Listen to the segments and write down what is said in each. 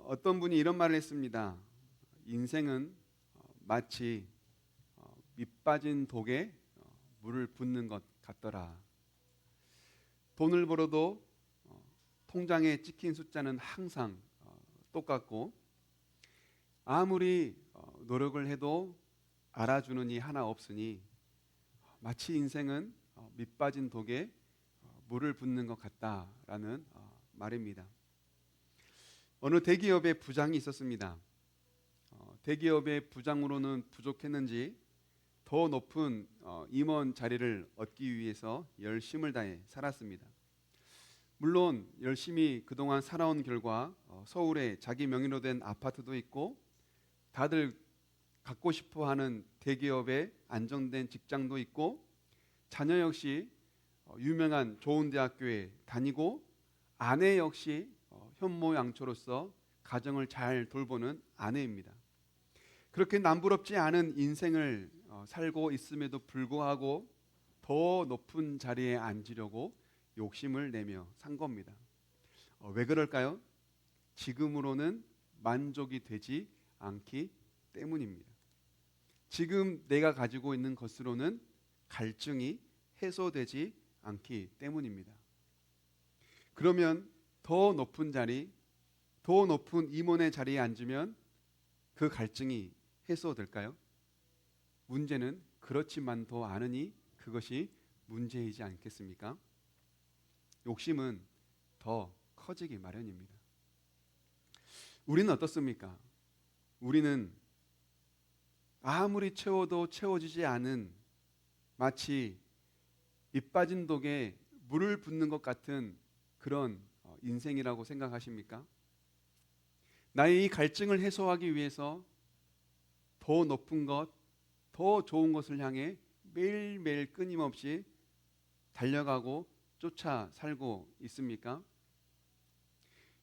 어떤 분이 이런 말을 했습니다. 인생은 마치 밑 빠진 독에 물을 붓는 것 같더라. 돈을 벌어도 통장에 찍힌 숫자는 항상 똑같고 아무리 노력을 해도 알아주는 이 하나 없으니 마치 인생은 밑 빠진 독에 물을 붓는 것 같다라는 말입니다. 어느 대기업의 부장이 있었습니다. 대기업의 부장으로는 부족했는지 더 높은 임원 자리를 얻기 위해서 열심을 다해 살았습니다. 물론 열심히 그동안 살아온 결과 서울에 자기 명의로 된 아파트도 있고 다들 갖고 싶어하는 대기업의 안정된 직장도 있고 자녀 역시 유명한 좋은 대학교에 다니고 아내 역시 현모양처로서 가정을 잘 돌보는 아내입니다. 그렇게 남부럽지 않은 인생을 살고 있음에도 불구하고 더 높은 자리에 앉으려고 욕심을 내며 산 겁니다. 왜 그럴까요? 지금으로는 만족이 되지 않기 때문입니다. 지금 내가 가지고 있는 것으로는 갈증이 해소되지 않기 때문입니다. 그러면 더 높은 자리, 더 높은 임원의 자리에 앉으면 그 갈증이 해소될까요? 문제는 그렇지만도 않으니 그것이 문제이지 않겠습니까? 욕심은 더 커지기 마련입니다. 우리는 어떻습니까? 우리는 아무리 채워도 채워지지 않은 마치 밑 빠진 독에 물을 붓는 것 같은 그런 인생이라고 생각하십니까? 나의 이 갈증을 해소하기 위해서 더 높은 것, 더 좋은 것을 향해 매일매일 끊임없이 달려가고 쫓아 살고 있습니까?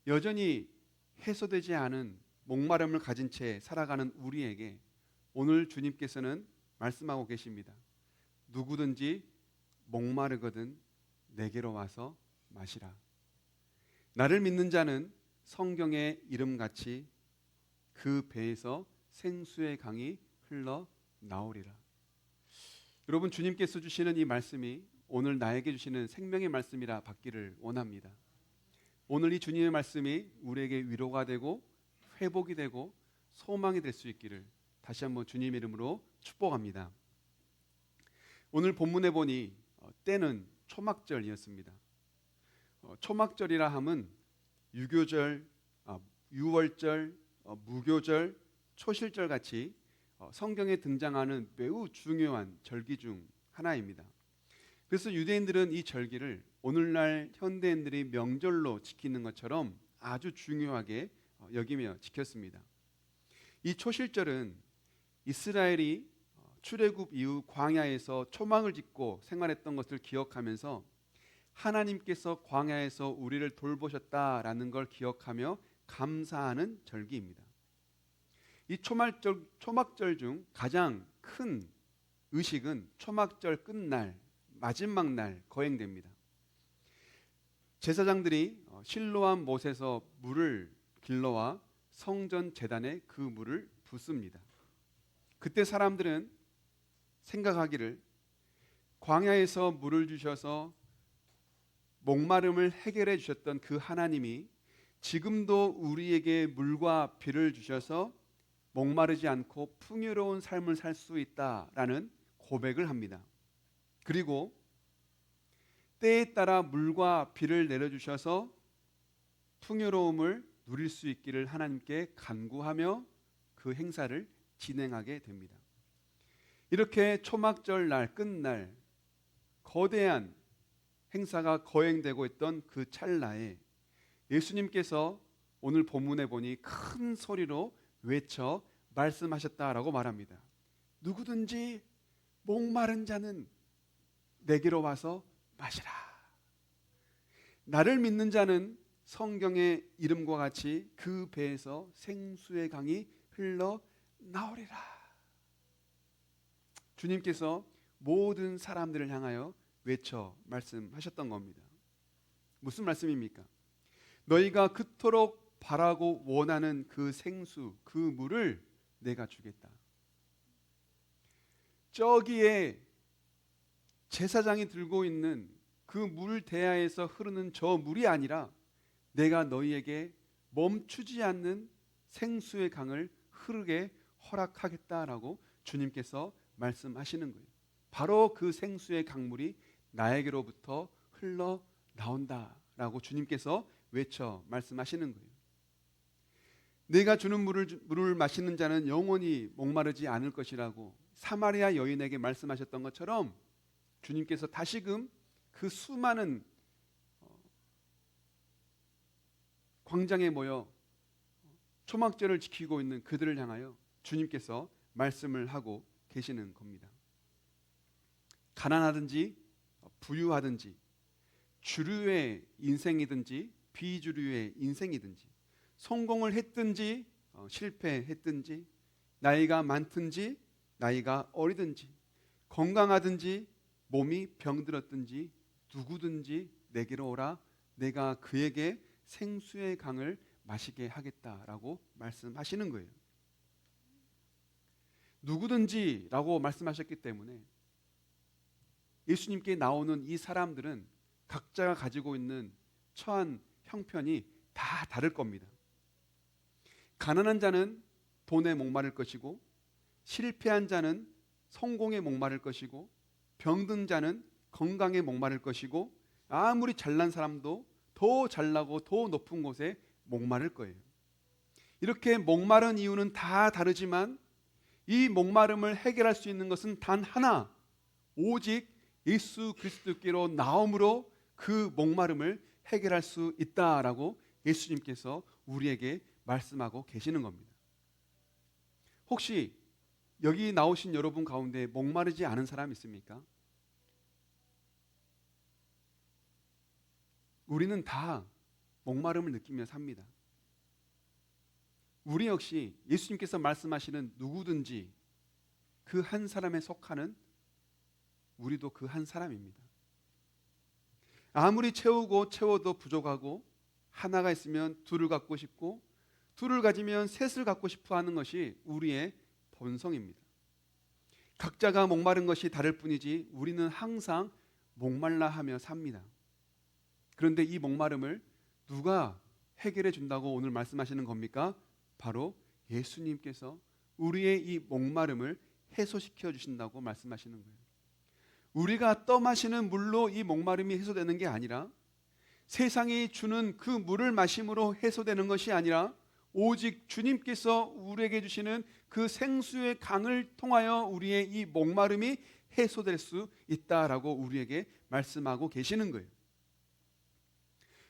여전히 해소되지 않은 목마름을 가진 채 살아가는 우리에게 오늘 주님께서는 말씀하고 계십니다. 누구든지 목마르거든 내게로 와서 마시라. 나를 믿는 자는 성경의 이름같이 그 배에서 생수의 강이 흘러 나오리라. 여러분, 주님께서 주시는 이 말씀이 오늘 나에게 주시는 생명의 말씀이라 받기를 원합니다. 오늘 이 주님의 말씀이 우리에게 위로가 되고 회복이 되고 소망이 될 수 있기를 다시 한번 주님의 이름으로 축복합니다. 오늘 본문에 보니 때는 초막절이었습니다. 초막절이라 함은 유교절, 유월절, 무교절, 초실절 같이 성경에 등장하는 매우 중요한 절기 중 하나입니다. 그래서 유대인들은 이 절기를 오늘날 현대인들이 명절로 지키는 것처럼 아주 중요하게 여기며 지켰습니다. 이 초실절은 이스라엘이 출애굽 이후 광야에서 초막을 짓고 생활했던 것을 기억하면서 하나님께서 광야에서 우리를 돌보셨다라는 걸 기억하며 감사하는 절기입니다. 이 초막절 중 가장 큰 의식은 초막절 끝날 마지막 날 거행됩니다. 제사장들이 실로암 못에서 물을 길러와 성전 제단에 그 물을 붓습니다. 그때 사람들은 생각하기를 광야에서 물을 주셔서 목마름을 해결해 주셨던 그 하나님이 지금도 우리에게 물과 비를 주셔서 목마르지 않고 풍요로운 삶을 살 수 있다라는 고백을 합니다. 그리고 때에 따라 물과 비를 내려주셔서 풍요로움을 누릴 수 있기를 하나님께 간구하며 그 행사를 진행하게 됩니다. 이렇게 초막절 날 끝날 거대한 행사가 거행되고 있던 그 찰나에 예수님께서 오늘 본문에 보니 큰 소리로 외쳐 말씀하셨다라고 말합니다. 누구든지 목마른 자는 내게로 와서 마시라. 나를 믿는 자는 성경의 이름과 같이 그 배에서 생수의 강이 흘러 나오리라. 주님께서 모든 사람들을 향하여 외쳐 말씀하셨던 겁니다. 무슨 말씀입니까? 너희가 그토록 바라고 원하는 그 생수, 그 물을 내가 주겠다. 저기에 제사장이 들고 있는 그 물 대야에서 흐르는 저 물이 아니라 내가 너희에게 멈추지 않는 생수의 강을 흐르게 허락하겠다라고 주님께서 말씀하시는 거예요. 바로 그 생수의 강물이 나에게로부터 흘러 나온다라고 주님께서 외쳐 말씀하시는 거예요. 내가 주는 물을 마시는 자는 영원히 목마르지 않을 것이라고 사마리아 여인에게 말씀하셨던 것처럼 주님께서 다시금 그 수많은 광장에 모여 초막절을 지키고 있는 그들을 향하여 주님께서 말씀을 하고 계시는 겁니다. 가난하든지 부유하든지 주류의 인생이든지 비주류의 인생이든지 성공을 했든지 실패했든지 나이가 많든지 나이가 어리든지 건강하든지 몸이 병들었든지 누구든지 내게로 오라 내가 그에게 생수의 강을 마시게 하겠다라고 말씀하시는 거예요. 누구든지라고 말씀하셨기 때문에 예수님께 나오는 이 사람들은 각자가 가지고 있는 처한 형편이 다 다를 겁니다. 가난한 자는 돈에 목마를 것이고 실패한 자는 성공에 목마를 것이고 병든 자는 건강에 목마를 것이고 아무리 잘난 사람도 더 잘나고 더 높은 곳에 목마를 거예요. 이렇게 목마른 이유는 다 다르지만 이 목마름을 해결할 수 있는 것은 단 하나, 오직 예수 그리스도께로 나옴으로 그 목마름을 해결할 수 있다라고 예수님께서 우리에게 말씀하고 계시는 겁니다. 혹시 여기 나오신 여러분 가운데 목마르지 않은 사람 있습니까? 우리는 다 목마름을 느끼며 삽니다. 우리 역시 예수님께서 말씀하시는 누구든지 그 한 사람에 속하는 우리도 그 한 사람입니다. 아무리 채우고 채워도 부족하고 하나가 있으면 둘을 갖고 싶고 둘을 가지면 셋을 갖고 싶어 하는 것이 우리의 본성입니다. 각자가 목마른 것이 다를 뿐이지 우리는 항상 목말라 하며 삽니다. 그런데 이 목마름을 누가 해결해 준다고 오늘 말씀하시는 겁니까? 바로 예수님께서 우리의 이 목마름을 해소시켜 주신다고 말씀하시는 거예요. 우리가 떠마시는 물로 이 목마름이 해소되는 게 아니라 세상이 주는 그 물을 마심으로 해소되는 것이 아니라 오직 주님께서 우리에게 주시는 그 생수의 강을 통하여 우리의 이 목마름이 해소될 수 있다라고 우리에게 말씀하고 계시는 거예요.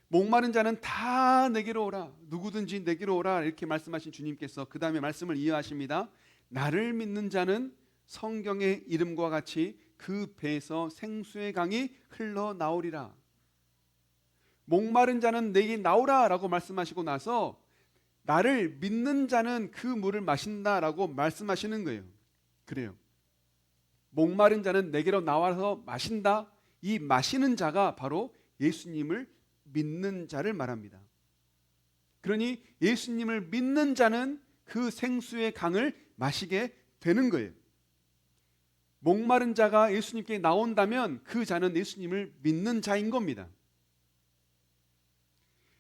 목마른 자는 다 내게로 오라, 누구든지 내게로 오라 이렇게 말씀하신 주님께서 그 다음에 말씀을 이어하십니다. 나를 믿는 자는 성경의 이름과 같이 그 배에서 생수의 강이 흘러나오리라. 목마른 자는 내게 나오라 라고 말씀하시고 나서 나를 믿는 자는 그 물을 마신다라고 말씀하시는 거예요. 그래요. 목마른 자는 내게로 나와서 마신다. 이 마시는 자가 바로 예수님을 믿는 자를 말합니다. 그러니 예수님을 믿는 자는 그 생수의 강을 마시게 되는 거예요. 목마른 자가 예수님께 나온다면 그 자는 예수님을 믿는 자인 겁니다.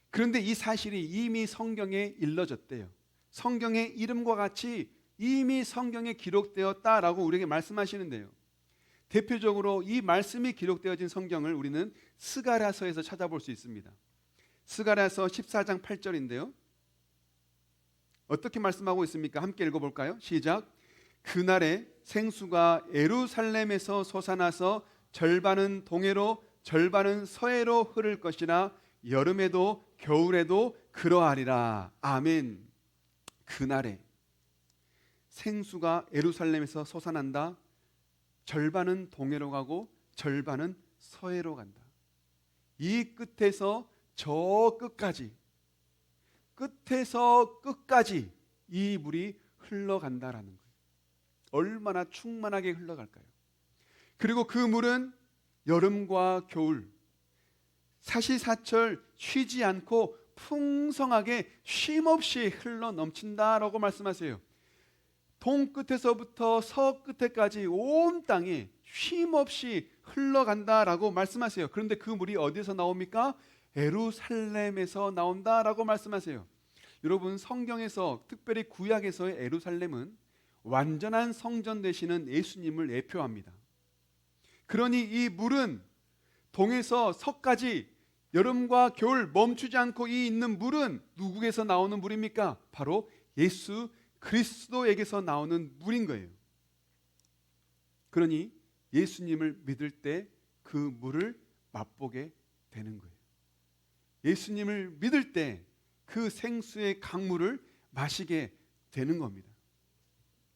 그런데 이 사실이 이미 성경에 일러졌대요. 성경의 이름과 같이 이미 성경에 기록되었다라고 우리에게 말씀하시는데요. 대표적으로 이 말씀이 기록되어진 성경을 우리는 스가랴서에서 찾아볼 수 있습니다. 스가랴서 14장 8절인데요. 어떻게 말씀하고 있습니까? 함께 읽어볼까요? 시작. 그날에 생수가 예루살렘에서 솟아나서 절반은 동해로 절반은 서해로 흐를 것이라 여름에도 겨울에도 그러하리라. 아멘. 그날에 생수가 예루살렘에서 솟아난다. 절반은 동해로 가고 절반은 서해로 간다. 이 끝에서 저 끝까지, 끝에서 끝까지 이 물이 흘러간다라는 거예요. 얼마나 충만하게 흘러갈까요? 그리고 그 물은 여름과 겨울 사시사철 쉬지 않고 풍성하게 쉼없이 흘러 넘친다라고 말씀하세요. 동끝에서부터 서끝에까지 온 땅에 쉼없이 흘러간다라고 말씀하세요. 그런데 그 물이 어디서 나옵니까? 예루살렘에서 나온다라고 말씀하세요. 여러분, 성경에서 특별히 구약에서의 예루살렘은 완전한 성전 되시는 예수님을 예표합니다. 그러니 이 물은 동에서 서까지 여름과 겨울 멈추지 않고 이 있는 물은 누구에서 나오는 물입니까? 바로 예수 그리스도에게서 나오는 물인 거예요. 그러니 예수님을 믿을 때 그 물을 맛보게 되는 거예요. 예수님을 믿을 때 그 생수의 강물을 마시게 되는 겁니다.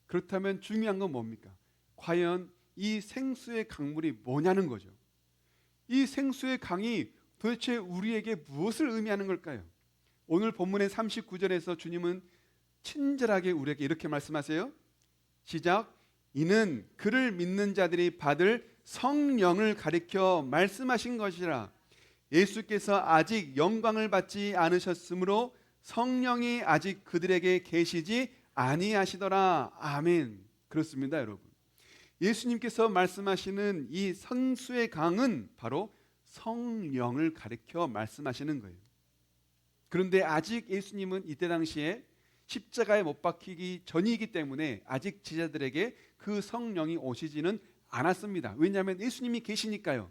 그렇다면 중요한 건 뭡니까? 과연 이 생수의 강물이 뭐냐는 거죠. 이 생수의 강이 도대체 우리에게 무엇을 의미하는 걸까요? 오늘 본문의 39절에서 주님은 친절하게 우리에게 이렇게 말씀하세요. 시작. 이는 그를 믿는 자들이 받을 성령을 가리켜 말씀하신 것이라. 예수께서 아직 영광을 받지 않으셨으므로 성령이 아직 그들에게 계시지 아니하시더라. 아멘. 그렇습니다, 여러분. 예수님께서 말씀하시는 이 생수의 강은 바로 성령을 가리켜 말씀하시는 거예요. 그런데 아직 예수님은 이때 당시에 십자가에 못 박히기 전이기 때문에 아직 제자들에게 그 성령이 오시지는 않았습니다. 왜냐하면 예수님이 계시니까요.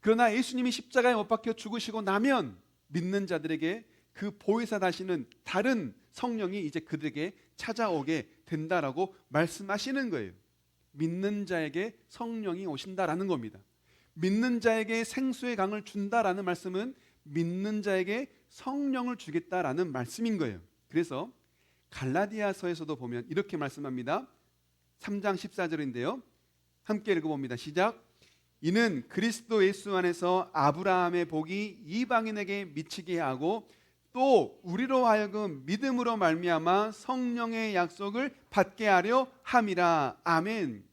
그러나 예수님이 십자가에 못 박혀 죽으시고 나면 믿는 자들에게 그 보혜사 되시는 다른 성령이 이제 그들에게 찾아오게 된다라고 말씀하시는 거예요. 믿는 자에게 성령이 오신다라는 겁니다. 믿는 자에게 생수의 강을 준다라는 말씀은 믿는 자에게 성령을 주겠다라는 말씀인 거예요. 그래서 갈라디아서에서도 보면 이렇게 말씀합니다. 3장 14절인데요. 함께 읽어봅니다. 시작. 이는 그리스도 예수 안에서 아브라함의 복이 이방인에게 미치게 하고 또 우리로 하여금 믿음으로 말미암아 성령의 약속을 받게 하려 함이라. 아멘.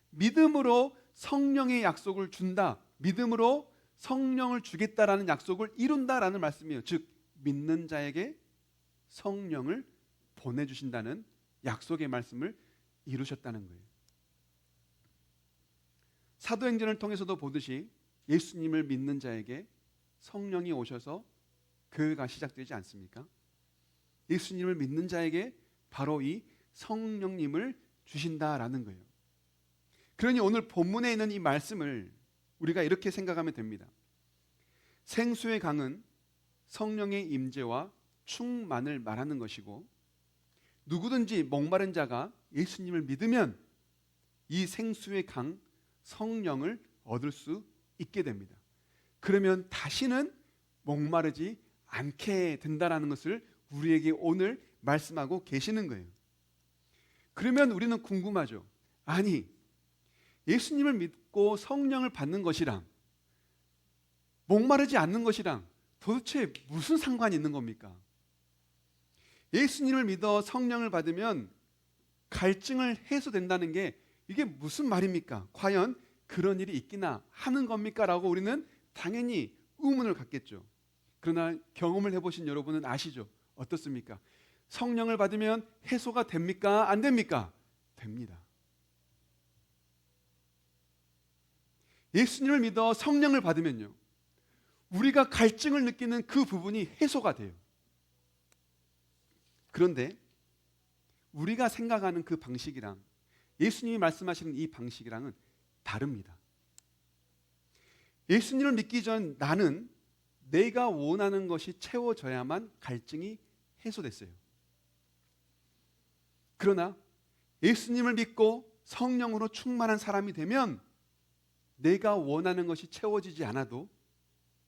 믿음으로 성령의 약속을 준다. 믿음으로 성령을 주겠다라는 약속을 이룬다라는 말씀이에요. 즉 믿는 자에게 성령을 보내주신다는 약속의 말씀을 이루셨다는 거예요. 사도행전을 통해서도 보듯이 예수님을 믿는 자에게 성령이 오셔서 교회가 시작되지 않습니까? 예수님을 믿는 자에게 바로 이 성령님을 주신다라는 거예요. 그러니 오늘 본문에 있는 이 말씀을 우리가 이렇게 생각하면 됩니다. 생수의 강은 성령의 임재와 충만을 말하는 것이고 누구든지 목마른 자가 예수님을 믿으면 이 생수의 강 성령을 얻을 수 있게 됩니다. 그러면 다시는 목마르지 않게 된다라는 것을 우리에게 오늘 말씀하고 계시는 거예요. 그러면 우리는 궁금하죠. 아니, 예수님을 믿고 성령을 받는 것이랑 목마르지 않는 것이랑 도대체 무슨 상관이 있는 겁니까? 예수님을 믿어 성령을 받으면 갈증을 해소된다는 게 이게 무슨 말입니까? 과연 그런 일이 있기나 하는 겁니까? 라고 우리는 당연히 의문을 갖겠죠. 그러나 경험을 해보신 여러분은 아시죠? 어떻습니까? 성령을 받으면 해소가 됩니까? 안 됩니까? 됩니다. 예수님을 믿어 성령을 받으면요, 우리가 갈증을 느끼는 그 부분이 해소가 돼요. 그런데 우리가 생각하는 그 방식이랑 예수님이 말씀하시는 이 방식이랑은 다릅니다. 예수님을 믿기 전 나는 내가 원하는 것이 채워져야만 갈증이 해소됐어요. 그러나 예수님을 믿고 성령으로 충만한 사람이 되면 내가 원하는 것이 채워지지 않아도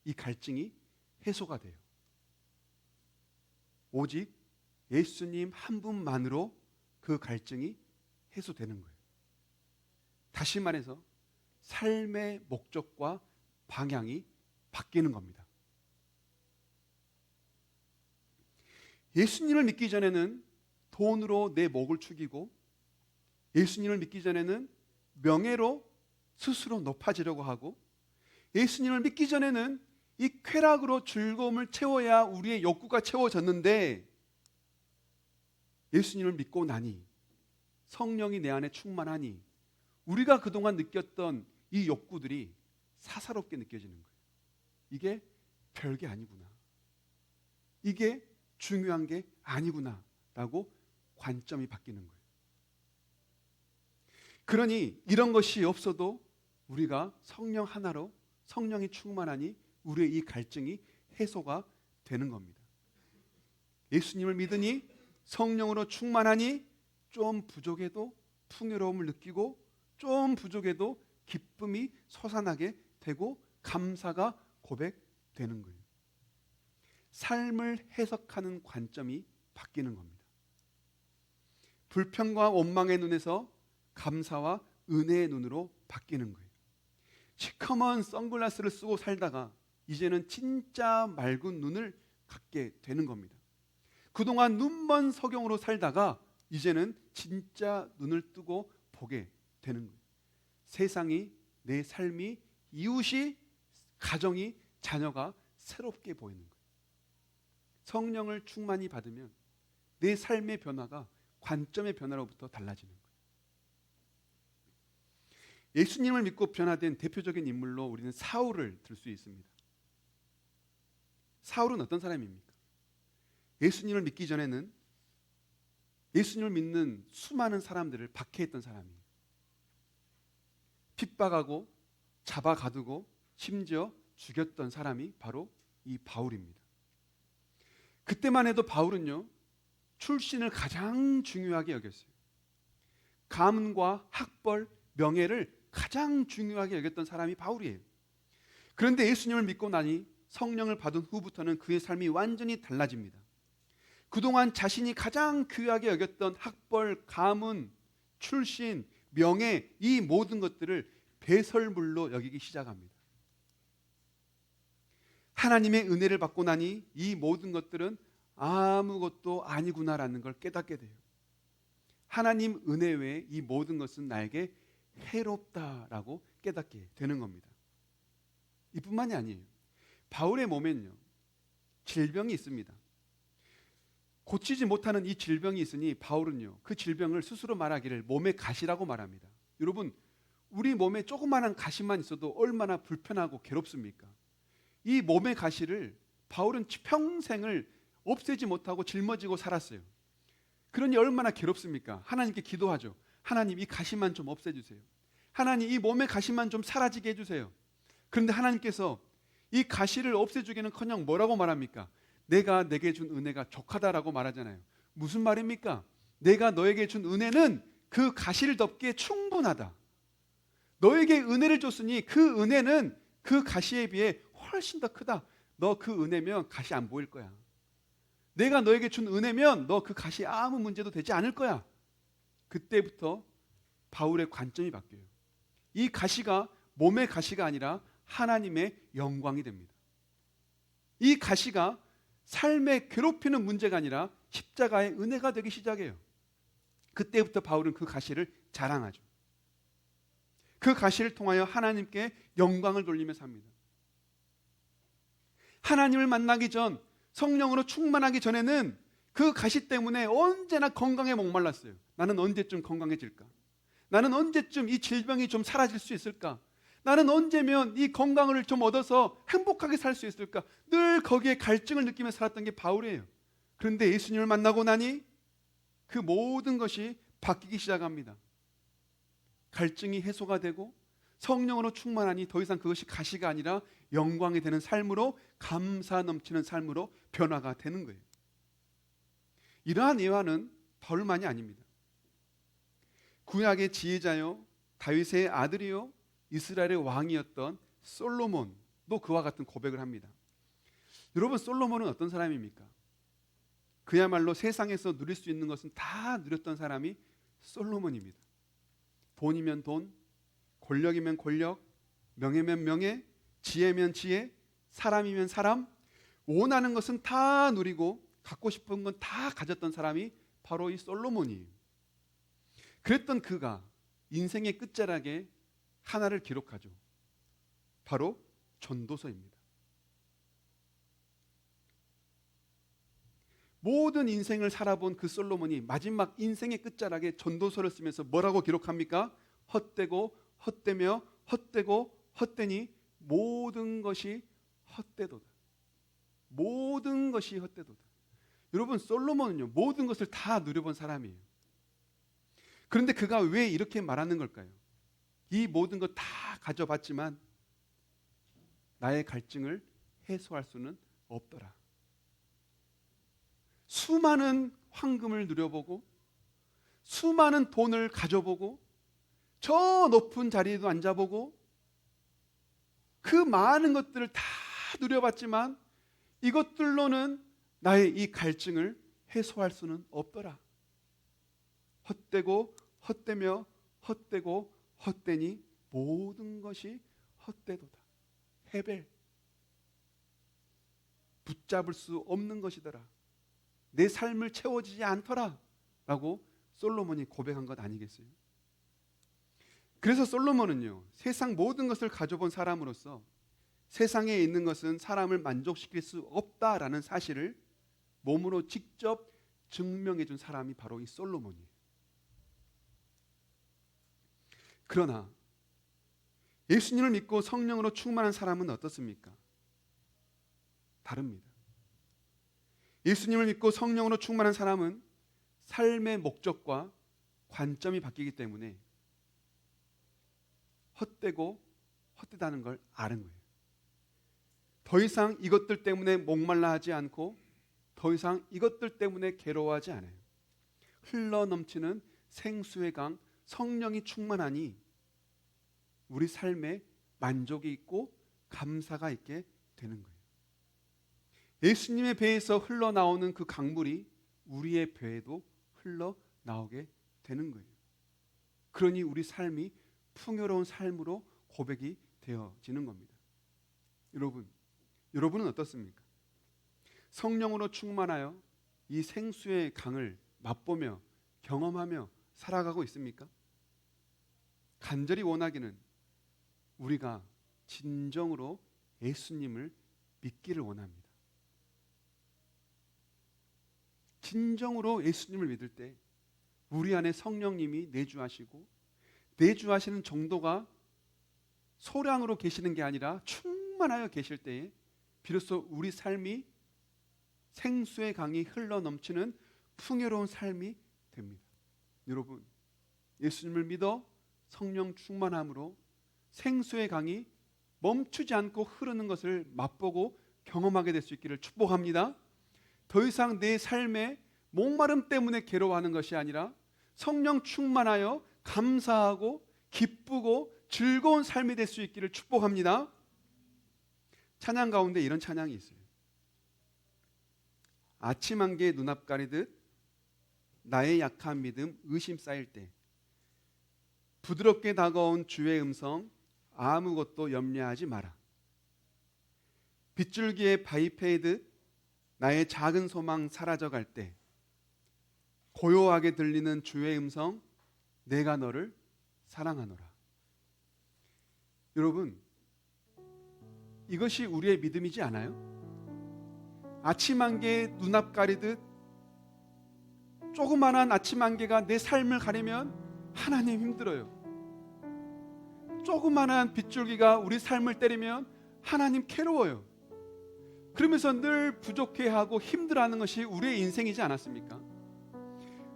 이 갈증이 해소가 돼요. 오직 예수님 한 분만으로 그 갈증이 해소되는 거예요. 다시 말해서 삶의 목적과 방향이 바뀌는 겁니다. 예수님을 믿기 전에는 돈으로 내 목을 축이고 예수님을 믿기 전에는 명예로 스스로 높아지려고 하고 예수님을 믿기 전에는 이 쾌락으로 즐거움을 채워야 우리의 욕구가 채워졌는데 예수님을 믿고 나니, 성령이 내 안에 충만하니 우리가 그동안 느꼈던 이 욕구들이 사사롭게 느껴지는 거예요. 이게 별게 아니구나, 이게 중요한 게 아니구나 라고 관점이 바뀌는 거예요. 그러니 이런 것이 없어도 우리가 성령 하나로, 성령이 충만하니 우리의 이 갈증이 해소가 되는 겁니다. 예수님을 믿으니, 성령으로 충만하니 좀 부족해도 풍요로움을 느끼고, 좀 부족해도 기쁨이 솟아나게 되고 감사가 고백되는 거예요. 삶을 해석하는 관점이 바뀌는 겁니다. 불평과 원망의 눈에서 감사와 은혜의 눈으로 바뀌는 거예요. 시커먼 선글라스를 쓰고 살다가 이제는 진짜 맑은 눈을 갖게 되는 겁니다. 그동안 눈먼 석영으로 살다가 이제는 진짜 눈을 뜨고 보게 되는 거예요. 세상이, 내 삶이, 이웃이, 가정이, 자녀가 새롭게 보이는 거예요. 성령을 충만히 받으면 내 삶의 변화가 관점의 변화로부터 달라지는 거예요. 예수님을 믿고 변화된 대표적인 인물로 우리는 사울을 들 수 있습니다. 사울은 어떤 사람입니까? 예수님을 믿기 전에는 예수님을 믿는 수많은 사람들을 박해했던 사람이에요. 핍박하고 잡아가두고 심지어 죽였던 사람이 바로 이 바울입니다. 그때만 해도 바울은요, 출신을 가장 중요하게 여겼어요. 가문과 학벌, 명예를 가장 중요하게 여겼던 사람이 바울이에요. 그런데 예수님을 믿고 나니 성령을 받은 후부터는 그의 삶이 완전히 달라집니다. 그동안 자신이 가장 귀하게 여겼던 학벌, 가문, 출신, 명예, 이 모든 것들을 배설물로 여기기 시작합니다. 하나님의 은혜를 받고 나니 이 모든 것들은 아무것도 아니구나라는 걸 깨닫게 돼요. 하나님 은혜 외에 이 모든 것은 나에게 해롭다라고 깨닫게 되는 겁니다. 이뿐만이 아니에요. 바울의 몸에는요, 질병이 있습니다. 고치지 못하는 이 질병이 있으니 바울은요, 그 질병을 스스로 말하기를 몸의 가시라고 말합니다. 여러분, 우리 몸에 조그마한 가시만 있어도 얼마나 불편하고 괴롭습니까? 이 몸의 가시를 바울은 평생을 없애지 못하고 짊어지고 살았어요. 그러니 얼마나 괴롭습니까? 하나님께 기도하죠. 하나님, 이 가시만 좀 없애주세요. 하나님, 이 몸의 가시만 좀 사라지게 해주세요. 그런데 하나님께서 이 가시를 없애주기는커녕 뭐라고 말합니까? 내가 내게 준 은혜가 족하다라고 말하잖아요. 무슨 말입니까? 내가 너에게 준 은혜는 그 가시를 덮기에 충분하다. 너에게 은혜를 줬으니 그 은혜는 그 가시에 비해 훨씬 더 크다. 너 그 은혜면 가시 안 보일 거야. 내가 너에게 준 은혜면 너 그 가시 아무 문제도 되지 않을 거야. 그때부터 바울의 관점이 바뀌어요. 이 가시가 몸의 가시가 아니라 하나님의 영광이 됩니다. 이 가시가 삶에 괴롭히는 문제가 아니라 십자가의 은혜가 되기 시작해요. 그때부터 바울은 그 가시를 자랑하죠. 그 가시를 통하여 하나님께 영광을 돌리며 삽니다. 하나님을 만나기 전, 성령으로 충만하기 전에는 그 가시 때문에 언제나 건강에 목말랐어요. 나는 언제쯤 건강해질까? 나는 언제쯤 이 질병이 좀 사라질 수 있을까? 나는 언제면 이 건강을 좀 얻어서 행복하게 살 수 있을까? 늘 거기에 갈증을 느끼며 살았던 게 바울이에요. 그런데 예수님을 만나고 나니 그 모든 것이 바뀌기 시작합니다. 갈증이 해소가 되고 성령으로 충만하니 더 이상 그것이 가시가 아니라 영광이 되는 삶으로, 감사 넘치는 삶으로 변화가 되는 거예요. 이러한 예화는 바울만이 아닙니다. 구약의 지혜자요, 다윗의 아들이요, 이스라엘의 왕이었던 솔로몬도 그와 같은 고백을 합니다. 여러분, 솔로몬은 어떤 사람입니까? 그야말로 세상에서 누릴 수 있는 것은 다 누렸던 사람이 솔로몬입니다. 돈이면 돈, 권력이면 권력, 명예면 명예, 지혜면 지혜, 사람이면 사람, 원하는 것은 다 누리고 갖고 싶은 건 다 가졌던 사람이 바로 이 솔로몬이에요. 그랬던 그가 인생의 끝자락에 하나를 기록하죠. 바로 전도서입니다. 모든 인생을 살아본 그 솔로몬이 마지막 인생의 끝자락에 전도서를 쓰면서 뭐라고 기록합니까? 헛되고 헛되며 헛되고 헛되니 모든 것이 헛되도다. 모든 것이 헛되도다. 여러분, 솔로몬은요, 모든 것을 다 누려본 사람이에요. 그런데 그가 왜 이렇게 말하는 걸까요? 이 모든 것 다 가져봤지만 나의 갈증을 해소할 수는 없더라. 수많은 황금을 누려보고 수많은 돈을 가져보고 저 높은 자리에도 앉아보고 그 많은 것들을 다 누려봤지만 이것들로는 나의 이 갈증을 해소할 수는 없더라. 헛되고 헛되며 헛되고 헛되니 모든 것이 헛되도다. 헤벨, 붙잡을 수 없는 것이더라. 내 삶을 채워지지 않더라 라고 솔로몬이 고백한 것 아니겠어요? 그래서 솔로몬은요, 세상 모든 것을 가져본 사람으로서 세상에 있는 것은 사람을 만족시킬 수 없다라는 사실을 몸으로 직접 증명해 준 사람이 바로 이 솔로몬이에요. 그러나 예수님을 믿고 성령으로 충만한 사람은 어떻습니까? 다릅니다. 예수님을 믿고 성령으로 충만한 사람은 삶의 목적과 관점이 바뀌기 때문에 헛되고 헛되다는 걸 아는 거예요. 더 이상 이것들 때문에 목말라 하지 않고 더 이상 이것들 때문에 괴로워하지 않아요. 흘러넘치는 생수의 강 성령이 충만하니 우리 삶에 만족이 있고 감사가 있게 되는 거예요. 예수님의 배에서 흘러나오는 그 강물이 우리의 배에도 흘러나오게 되는 거예요. 그러니 우리 삶이 풍요로운 삶으로 고백이 되어지는 겁니다. 여러분은 어떻습니까? 성령으로 충만하여 이 생수의 강을 맛보며 경험하며 살아가고 있습니까? 간절히 원하기는 우리가 진정으로 예수님을 믿기를 원합니다. 진정으로 예수님을 믿을 때 우리 안에 성령님이 내주하시고 내주하시는 정도가 소량으로 계시는 게 아니라 충만하여 계실 때에 비로소 우리 삶이 생수의 강이 흘러넘치는 풍요로운 삶이 됩니다. 여러분, 예수님을 믿어 성령 충만함으로 생수의 강이 멈추지 않고 흐르는 것을 맛보고 경험하게 될 수 있기를 축복합니다. 더 이상 내 삶에 목마름 때문에 괴로워하는 것이 아니라 성령 충만하여 감사하고 기쁘고 즐거운 삶이 될 수 있기를 축복합니다. 찬양 가운데 이런 찬양이 있어요. 아침 안개 눈앞 가리듯 나의 약한 믿음 의심 쌓일 때 부드럽게 다가온 주의 음성 아무것도 염려하지 마라. 빗줄기에 바위 패이듯 나의 작은 소망 사라져갈 때 고요하게 들리는 주의 음성 내가 너를 사랑하노라. 여러분, 이것이 우리의 믿음이지 않아요? 아침 안개 눈앞 가리듯 조그만한 아침 안개가 내 삶을 가리면 하나님 힘들어요. 조그만한 빗줄기가 우리 삶을 때리면 하나님 괴로워요. 그러면서 늘 부족해하고 힘들어하는 것이 우리의 인생이지 않았습니까?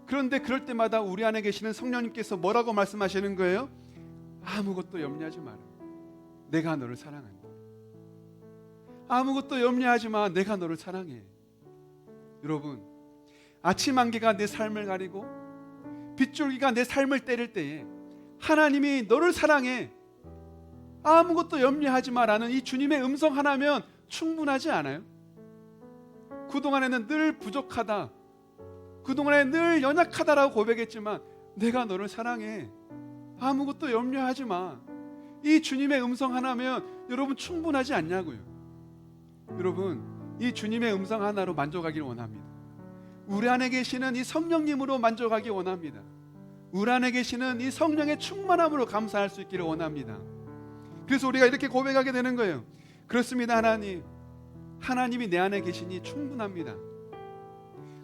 그런데 그럴 때마다 우리 안에 계시는 성령님께서 뭐라고 말씀하시는 거예요? 아무것도 염려하지 마라. 내가 너를 사랑한다. 아무것도 염려하지 마. 내가 너를 사랑해. 여러분, 아침 안개가 내 삶을 가리고 빗줄기가 내 삶을 때릴 때에 하나님이 너를 사랑해. 아무것도 염려하지 마라는 이 주님의 음성 하나면 충분하지 않아요? 그동안에는 늘 부족하다, 그동안에 늘 연약하다라고 고백했지만 내가 너를 사랑해. 아무것도 염려하지 마. 이 주님의 음성 하나면 여러분 충분하지 않냐고요. 여러분, 이 주님의 음성 하나로 만족하기를 원합니다. 우리 안에 계시는 이 성령님으로 만족하기 원합니다. 우리 안에 계시는 이 성령의 충만함으로 감사할 수 있기를 원합니다. 그래서 우리가 이렇게 고백하게 되는 거예요. 그렇습니다. 하나님이 내 안에 계시니 충분합니다.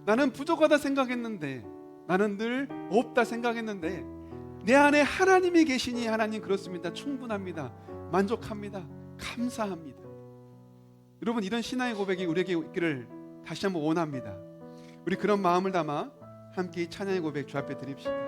나는 부족하다 생각했는데, 나는 늘 없다 생각했는데 내 안에 하나님이 계시니 하나님 그렇습니다. 충분합니다. 만족합니다. 감사합니다. 여러분, 이런 신앙의 고백이 우리에게 있기를 다시 한번 원합니다. 우리 그런 마음을 담아 함께 이 찬양의 고백 주 앞에 드립시다.